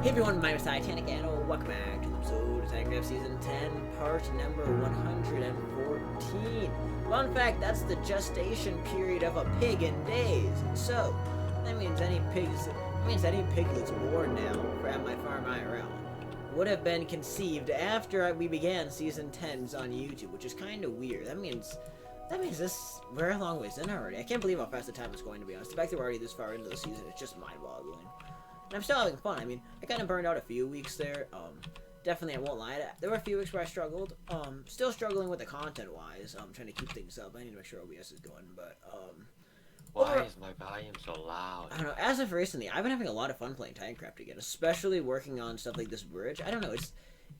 Hey everyone, my name is SandyyChan again. Welcome back to the episode of Titancraft Season 10, part number 114. Fun fact, that's the gestation period of a pig in days. So, that means any piglets born now at my farm IRL would have been conceived after we began Season 10s on YouTube, which is kind of weird. That means we're a long ways in already. I can't believe how fast the time is going, to be honest. The fact that we're already this far into the season is just mind-boggling. And I'm still having fun. I mean, I kind of burned out a few weeks there. Definitely, I won't lie. There were a few weeks where I struggled. Still struggling with the content-wise. Trying to keep things up. I need to make sure OBS is going, but, Why is my volume so loud? I don't know. As of recently, I've been having a lot of fun playing Titancraft again, especially working on stuff like this bridge. I don't know.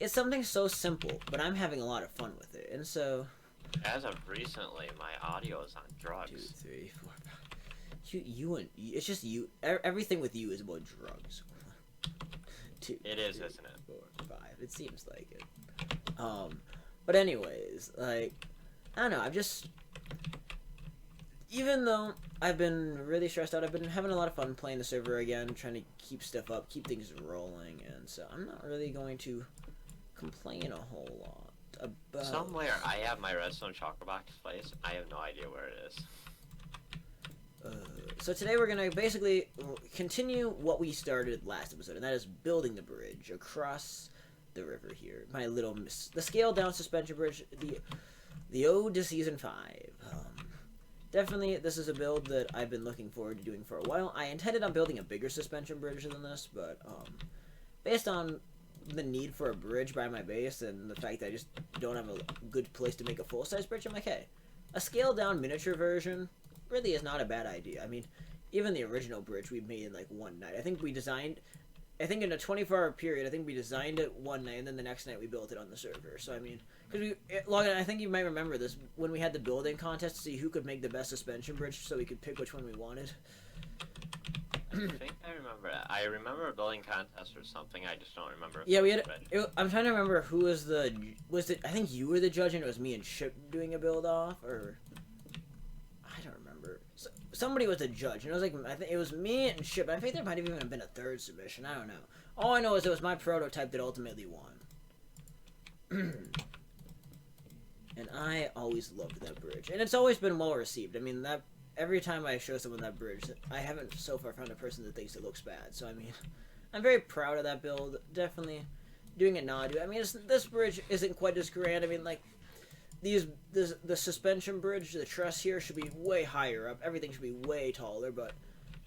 It's something so simple, but I'm having a lot of fun with it, and so... As of recently, my audio is on drugs. 2, 3, 4, 5. It's just you. Everything with you is about drugs. 2, It is, 3, isn't it? 4, 5. It seems like it. But anyways, like, I don't know. I've just, even though I've been really stressed out, I've been having a lot of fun playing the server again, trying to keep stuff up, keep things rolling, and so I'm not really going to complain a whole lot about. Somewhere I have my redstone chakra box placed. I have no idea where it is. So today we're going to basically continue what we started last episode, and that is building the bridge across the river here. The scaled down suspension bridge, the ode to Season 5. Definitely, this is a build that I've been looking forward to doing for a while. I intended on building a bigger suspension bridge than this, but based on the need for a bridge by my base and the fact that I just don't have a good place to make a full-size bridge, I'm like, hey, a scaled down miniature version really is not a bad idea. I mean, even the original bridge we made in like one night. I think in a 24-hour period, I think we designed it one night, and then the next night we built it on the server. So I mean, I think you might remember this when we had the building contest to see who could make the best suspension bridge, so we could pick which one we wanted. I think I remember that. I remember a building contest or something. I just don't remember. Yeah, we had. I'm trying to remember who was I think you were the judge, and it was me and Ship doing a build off, or I don't remember. Somebody was the judge, and it was like, I think it was me and Ship. I think there might have even been a third submission. I don't know. All I know is it was my prototype that ultimately won. And I always loved that bridge, and it's always been well received. I mean, every time I show someone that bridge, I haven't so far found a person that thinks it looks bad. So I mean, I'm very proud of that build. Definitely doing it now. I mean, this bridge isn't quite as grand. I mean, like, the suspension bridge, the truss here should be way higher up. Everything should be way taller, but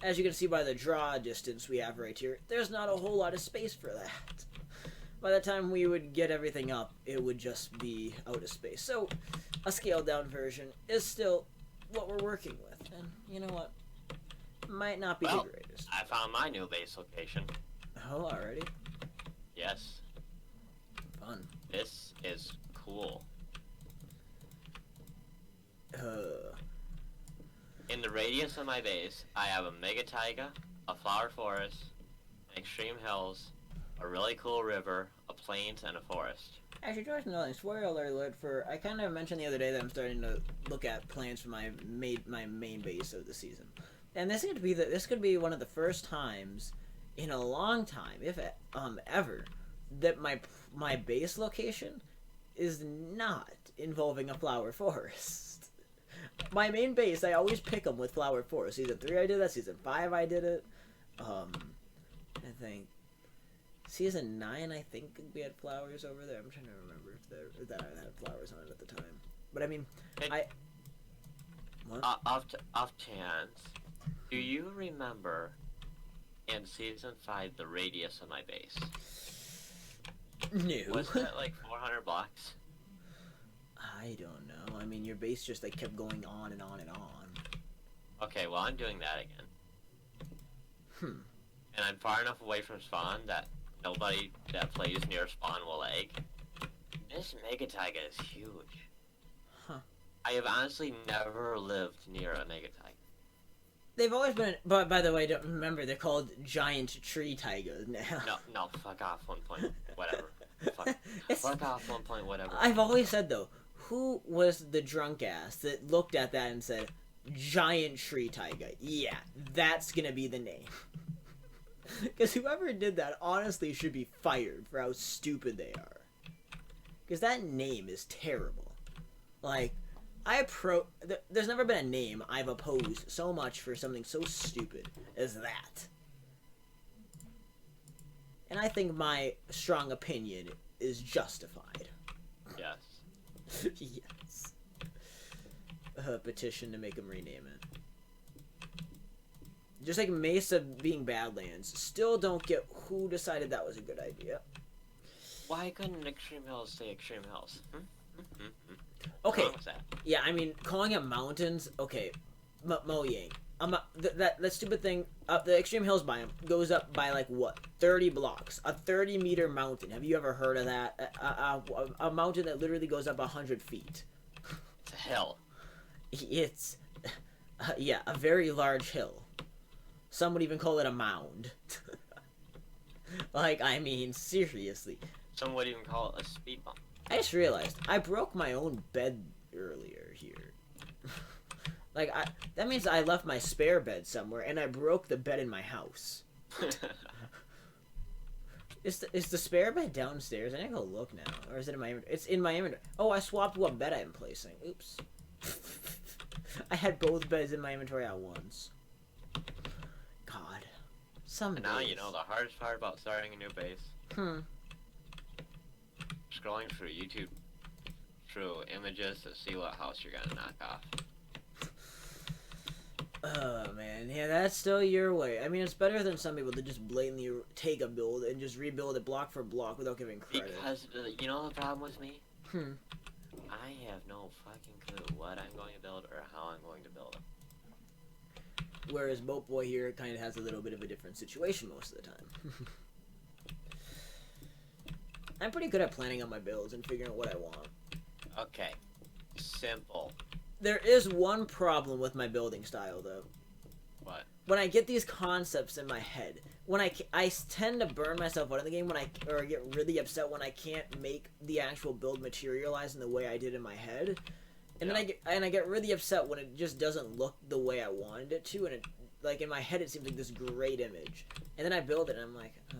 as you can see by the draw distance we have right here, there's not a whole lot of space for that. By the time we would get everything up, it would just be out of space. So, a scaled down version is still what we're working with, and you know what? Might not be the greatest. I found my new base location. Oh, already? Yes. Fun. This is cool. In the radius of my base, I have a mega taiga, a flower forest, extreme hills, a really cool river, a plains, and a forest. Actually, George, no, spoiler alert I kind of mentioned the other day that I'm starting to look at plans for my main base of the season. And this could be one of the first times in a long time, if ever, that my base location is not involving a flower forest. My main base, I always pick them with flower forest. Season 3 I did that, Season 5 I did it. I think Season 9, I think we had flowers over there. I'm trying to remember if that I had flowers on it at the time. But I mean, Off chance, do you remember in Season 5 the radius of my base? No. Was that like 400 blocks? I don't know. I mean, your base just like kept going on and on and on. Okay, well I'm doing that again. And I'm far enough away from spawn that nobody that plays near spawn will lag. This mega taiga is huge. Huh. I have honestly never lived near a mega taiga. They've always been, but by the way, don't remember, they're called giant tree taigas now. No, fuck off 1 point, whatever. Fuck off 1 point, whatever. I've always said, though, who was the drunk ass that looked at that and said, giant tree taiga? Yeah, that's gonna be the name. Because whoever did that honestly should be fired for how stupid they are. Because that name is terrible. Like, there's never been a name I've opposed so much for something so stupid as that. And I think my strong opinion is justified. Yes. Yes. Petition to make him rename it. Just like Mesa being Badlands, still don't get who decided that was a good idea. Why couldn't Extreme Hills say Extreme Hills? Okay. What's wrong with that? Yeah, I mean, calling it mountains, okay. Mo-Yang. That stupid thing, the Extreme Hills biome goes up by, like, what? 30 blocks. A 30-meter mountain. Have you ever heard of that? A mountain that literally goes up 100 feet. It's a hill. It's, yeah, a very large hill. Some would even call it a mound. Like, I mean, seriously. Some would even call it a speed bump. I just realized I broke my own bed earlier here. Like, that means I left my spare bed somewhere, and I broke the bed in my house. Is the spare bed downstairs? I need to go look now. Or is it in my inventory? It's in my inventory. Oh, I swapped what bed I'm placing. Oops. I had both beds in my inventory at once. God. Some And now days. you know the hardest part about starting a new base. Scrolling through YouTube, through images to see what house you're gonna knock off. Oh, man. Yeah, that's still your way. I mean, it's better than some people that just blatantly take a build and just rebuild it block for block without giving credit. Because, you know the problem with me? I have no fucking clue what I'm going to build or how I'm going to build it. Whereas Boat Boy here kind of has a little bit of a different situation most of the time. I'm pretty good at planning out my builds and figuring out what I want. Okay. Simple. There is one problem with my building style, though. What? When I get these concepts in my head, when I tend to burn myself out in the game or get really upset when I can't make the actual build materialize in the way I did in my head. And then I get really upset when it just doesn't look the way I wanted it to, and it, like, in my head it seems like this great image. And then I build it and I'm like, oh.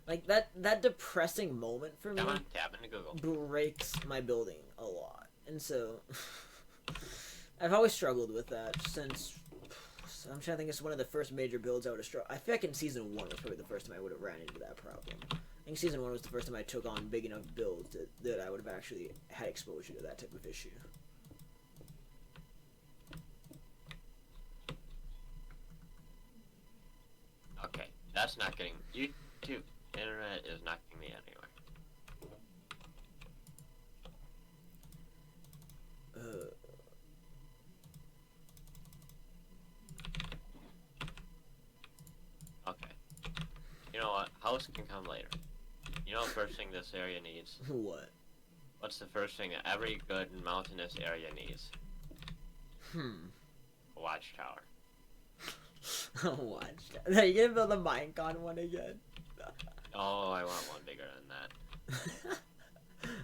Like, that depressing moment for me Come on, tap into Google. breaks my building a lot. And so I've always struggled with that since I'm trying to think it's one of the first major builds I would have struggled. I feel like in Season 1 was probably the first time I would have ran into that problem. I think Season 1 was the first time I took on big enough builds that I would have actually had exposure to that type of issue. Okay, that's not getting... YouTube internet is not getting me anywhere. Okay. You know what? House can come later. You know the first thing this area needs? What? What's the first thing that every good mountainous area needs? A watchtower. Watchtower. Are you gonna build a Minecon one again? Oh, I want one bigger than that.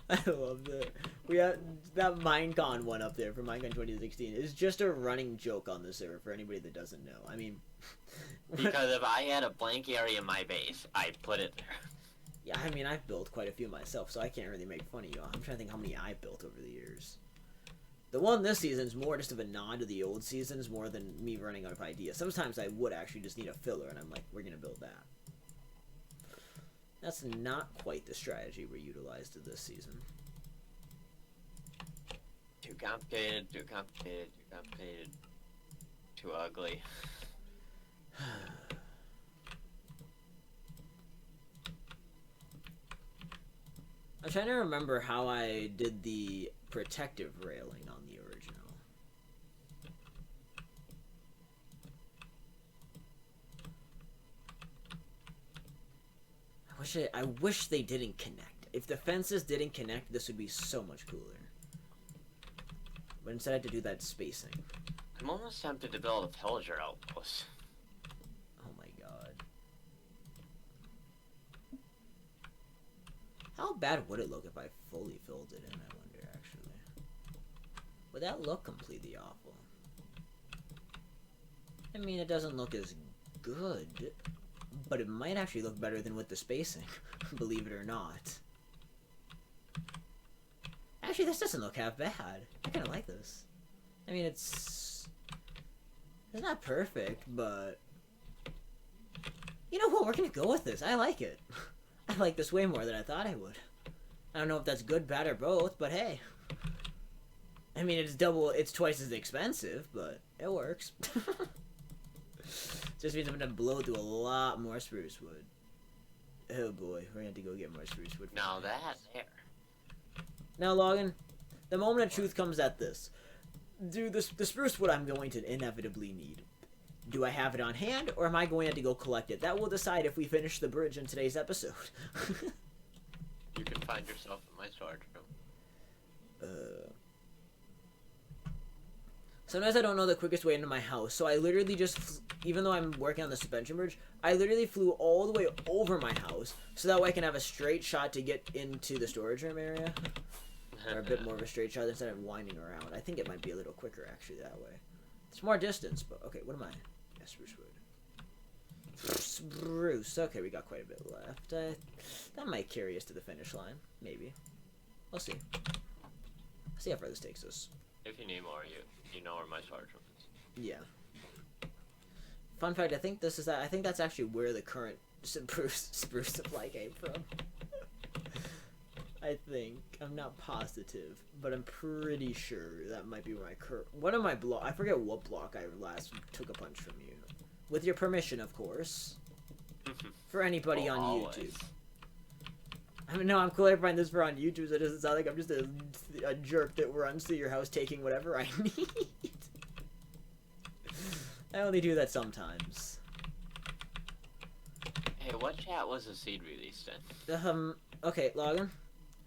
I love that. We have that Minecon one up there for Minecon 2016 is just a running joke on the server for anybody that doesn't know. I mean, because if I had a blank area in my base, I'd put it there. Yeah, I mean, I've built quite a few myself, so I can't really make fun of you. I'm trying to think how many I've built over the years. The one this season is more just of a nod to the old seasons more than me running out of ideas. Sometimes I would actually just need a filler, and I'm like, we're gonna build that. That's not quite the strategy we utilized this season. Too complicated, too complicated, too complicated. Too ugly. I'm trying to remember how I did the protective railing on the original. I wish they didn't connect. If the fences didn't connect, this would be so much cooler. But instead I had to do that spacing. I'm almost tempted to build a pillager outpost. Oh my god. How bad would it look if I fully filled it in, I wonder, actually? Would that look completely awful? I mean, it doesn't look as good, but it might actually look better than with the spacing, believe it or not. Actually, this doesn't look half bad. I kind of like this. I mean, it's not perfect, but you know what? We're gonna go with this. I like it. I like this way more than I thought I would. I don't know if that's good, bad, or both, but hey. I mean, it's twice as expensive, but it works. Just means I'm gonna blow through a lot more spruce wood. Oh boy, we're gonna have to go get more spruce wood. Now that's there. Now, Logan, the moment of truth comes at this. The spruce wood I'm going to inevitably need. Do I have it on hand, or am I going to have to go collect it? That will decide if we finish the bridge in today's episode. You can find yourself in my storage room. Sometimes I don't know the quickest way into my house, so I literally just, even though I'm working on the suspension bridge, I literally flew all the way over my house, so that way I can have a straight shot to get into the storage room area. Or a bit more of a straight shot instead of winding around. I think it might be a little quicker, actually, that way. It's more distance, but, okay, what am I? Yeah, spruce wood. Spruce. Okay, we got quite a bit left. That might carry us to the finish line. Maybe. We'll see. See how far this takes us. If you need more, you know where my storage room is. Yeah. Fun fact, I think that's actually where the current spruce supply came from. I think. I'm not positive, but I'm pretty sure that might be where my one of my block. I forget what block I last took a punch from you. With your permission, of course. For anybody on always. YouTube. I mean, no, I'm clarifying this for on YouTube, so it doesn't sound like I'm just a jerk that runs through your house taking whatever I need. I only do that sometimes. Hey, what chat was the seed released in? Okay, Logan.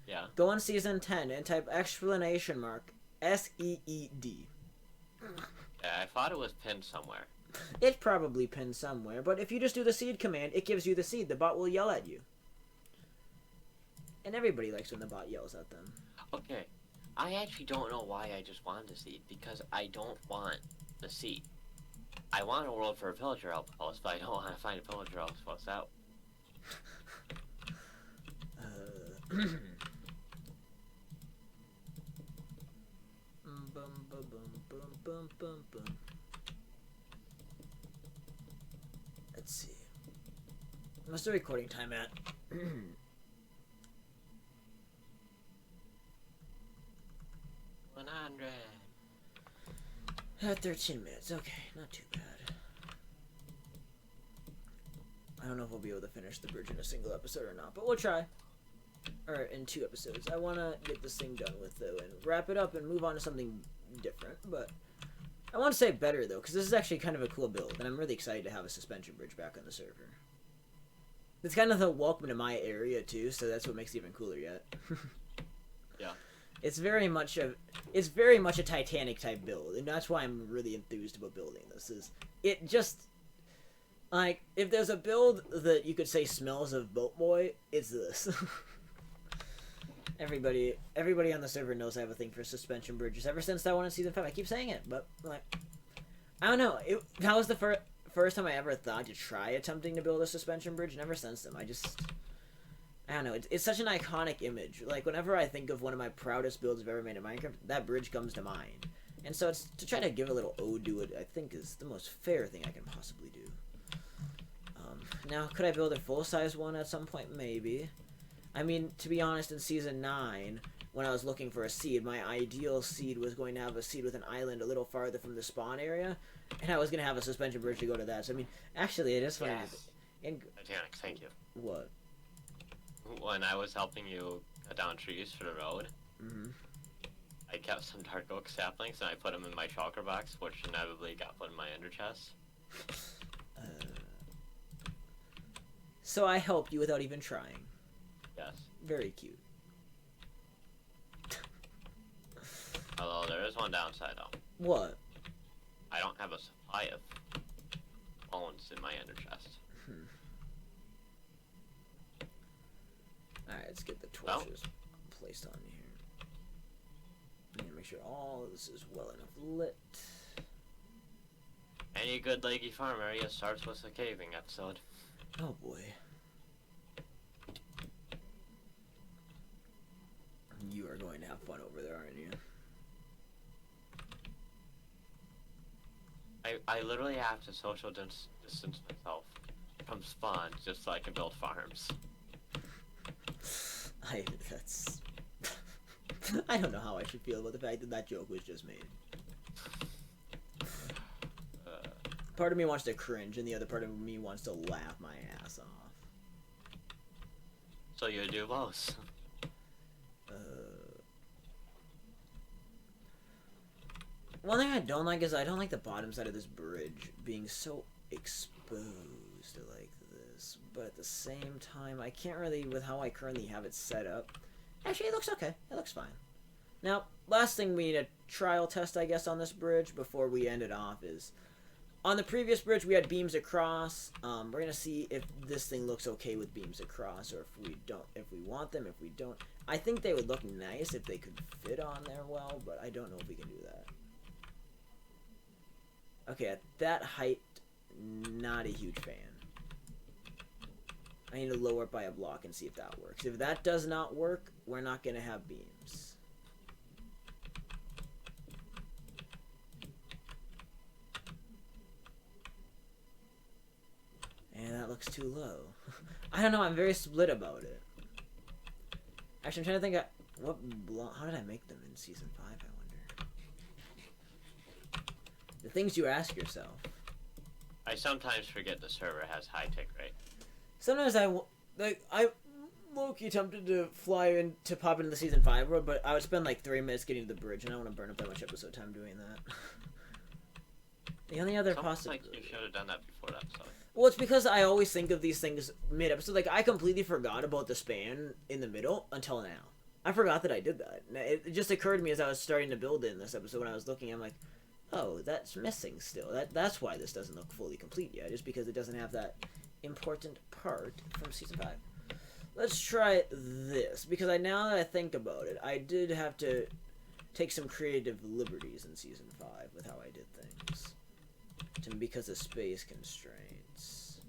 Yeah. Go on Season 10 and type exclamation mark SEED. Yeah, I thought it was pinned somewhere. It's probably pinned somewhere, but if you just do the seed command, it gives you the seed. The bot will yell at you. And everybody likes when the bot yells at them. Okay, I actually don't know why I just wanted the seed, because I don't want the seed. I want a world for a pillager outpost, but I don't want to find a pillager outpost out. Let's see. What's the recording time at? 100. 13 minutes. Okay, not too bad. I don't know if we'll be able to finish the bridge in a single episode or not, but we'll try. Or in 2 episodes. I want to get this thing done with, though, and wrap it up and move on to something different. But I want to say better, though, because this is actually kind of a cool build, and I'm really excited to have a suspension bridge back on the server. It's kind of the welcome to my area, too, so that's what makes it even cooler yet. Yeah. It's very much a Titanic type build, and that's why I'm really enthused about building this. It just, like, if there's a build that you could say smells of Boat Boy, it's this. Everybody on the server knows I have a thing for suspension bridges ever since that one in Season 5. I keep saying it, but, like, I don't know. That was the first time I ever thought to try attempting to build a suspension bridge, and ever since then, I don't know. It's such an iconic image. Like, whenever I think of one of my proudest builds I've ever made in Minecraft, that bridge comes to mind. And so it's to try to give a little ode to it, I think, is the most fair thing I can possibly do. Now, could I build a full-size one at some point? Maybe. I mean, to be honest, in Season 9, when I was looking for a seed, my ideal seed was going to have a seed with an island a little farther from the spawn area, and I was going to have a suspension bridge to go to that. So, I mean, actually, it is funny. Yes. Titanic, thank you. What? When I was helping you cut down trees for the road, I kept some dark oak saplings and I put them in my shulker box, which inevitably got put in my ender chest. So I helped you without even trying. Yes. Very cute. Although there is one downside though. What? I don't have a supply of bones in my ender chest. Alright, let's get the torches placed on here. I need to make sure all of this is well enough lit. I need Any good leggy farm area starts with a caving episode. Oh boy. You are going to have fun over there, aren't you? I literally have to social distance myself from spawn just so I can build farms. That's... I don't know how I should feel about the fact that that joke was just made. Part of me wants to cringe, and the other part of me wants to laugh my ass off. So you do both. One thing I don't like is I don't like the bottom side of this bridge being so exposed like this. But at the same time, I can't really, with how I currently have it set up. Actually, it looks okay. It looks fine. Now, last thing we need a trial test, I guess, on this bridge before we end it off is... On the previous bridge, we had beams across. We're going to see if this thing looks okay with beams across, or if we don't, if we want them, if we don't. I think they would look nice if they could fit on there well, but I don't know if we can do that. Okay, at that height, not a huge fan. I need to lower it by a block and see if that works. If that does not work, we're not going to have beams. And that looks too low. I don't know, I'm very split about it. Actually, I'm trying to think of how did I make them in Season 5, I wonder. The things you ask yourself. I sometimes forget the server has high tick rate. Sometimes I'm low-key tempted to fly in to pop into the Season 5 world, but I would spend like 3 minutes getting to the bridge, and I don't want to burn up that much episode time doing that. The only other possibility... Like you should have done that before that episode. Well, it's because I always think of these things mid-episode. Like, I completely forgot about the span in the middle until now. I forgot that I did that. It just occurred to me as I was starting to build in this episode when I was looking, I'm like, oh, that's missing still. That's why this doesn't look fully complete yet, just because it doesn't have that important part from Season 5. Let's try this, because now that I think about it, I did have to take some creative liberties in Season 5 with how I did things. Because of space constraints.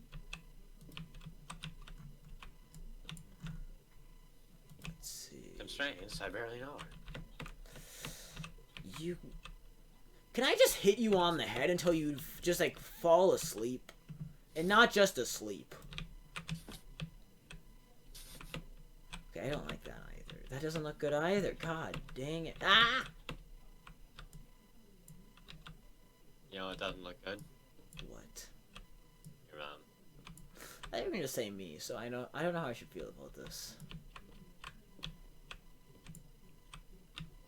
Let's see. Constraints? I barely know her. You... Can I just hit you on the head until you just, like, fall asleep? And not just asleep. Okay, I don't like that either. That doesn't look good either. God dang it. Ah! You know it doesn't look good? What? Your mom. I think you're gonna say me, so I don't know how I should feel about this.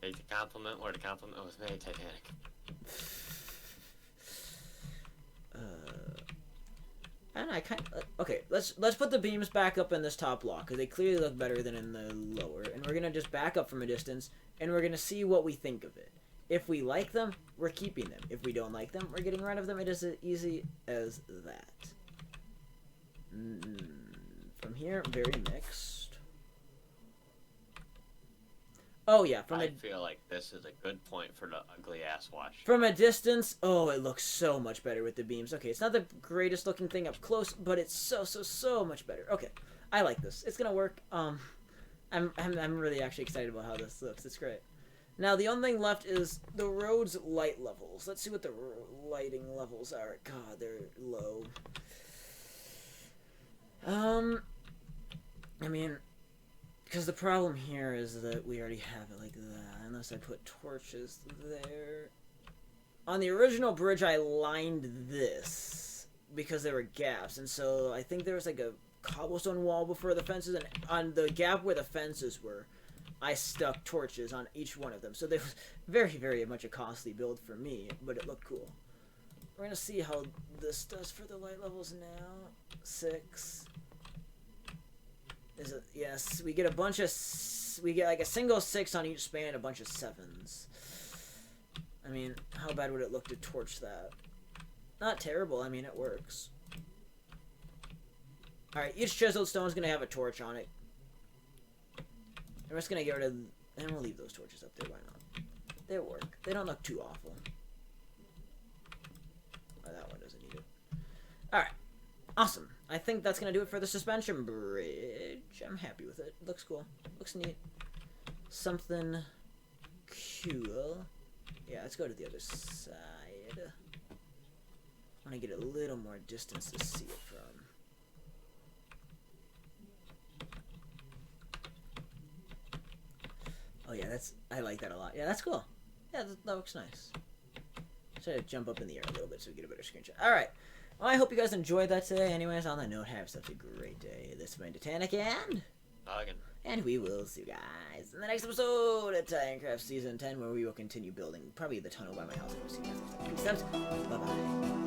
Take the compliment where the compliment was made, Titanic. And I kind of... Okay, let's put the beams back up in this top block, because they clearly look better than in the lower. And we're gonna just back up from a distance, and we're gonna see what we think of it. If we like them, we're keeping them. If we don't like them, we're getting rid of them. It is as easy as that. From here, very mixed. Oh, yeah. I feel like this is a good point for the ugly-ass wash. From a distance, oh, it looks so much better with the beams. Okay, it's not the greatest looking thing up close, but it's so much better. Okay, I like this. It's gonna work. I'm really actually excited about how this looks. It's great. Now, the only thing left is the road's light levels. Let's see what the lighting levels are. God, they're low. I mean, because the problem here is that we already have it like that, unless I put torches there. On the original bridge, I lined this because there were gaps, and so I think there was like a cobblestone wall before the fences, and on the gap where the fences were, I stuck torches on each one of them. So they was very much a costly build for me, but it looked cool. We're gonna see how this does for the light levels now. 6. Is it? Yes, we get a bunch of... We get like a single 6 on each span, a bunch of 7s. I mean, how bad would it look to torch that? Not terrible, I mean, it works. Alright, each chiseled stone is gonna have a torch on it. I'm just gonna get rid of... And we'll leave those torches up there, why not? They work. They don't look too awful. Oh, that one doesn't Awesome. I think that's going to do it for the suspension bridge. I'm happy with it. Looks cool. Looks neat. Something cool. Yeah, let's go to the other side. I want to get a little more distance to see it from. Oh yeah, I like that a lot. Yeah, that's cool. Yeah, that looks nice. Try to jump up in the air a little bit so we get a better screenshot. Alright. Well, I hope you guys enjoyed that today. Anyways, on that note, have such a great day. This has been Titanic and we will see you guys in the next episode of Titancraft Season 10, where we will continue building probably the tunnel by my house. Peace out. Bye-bye.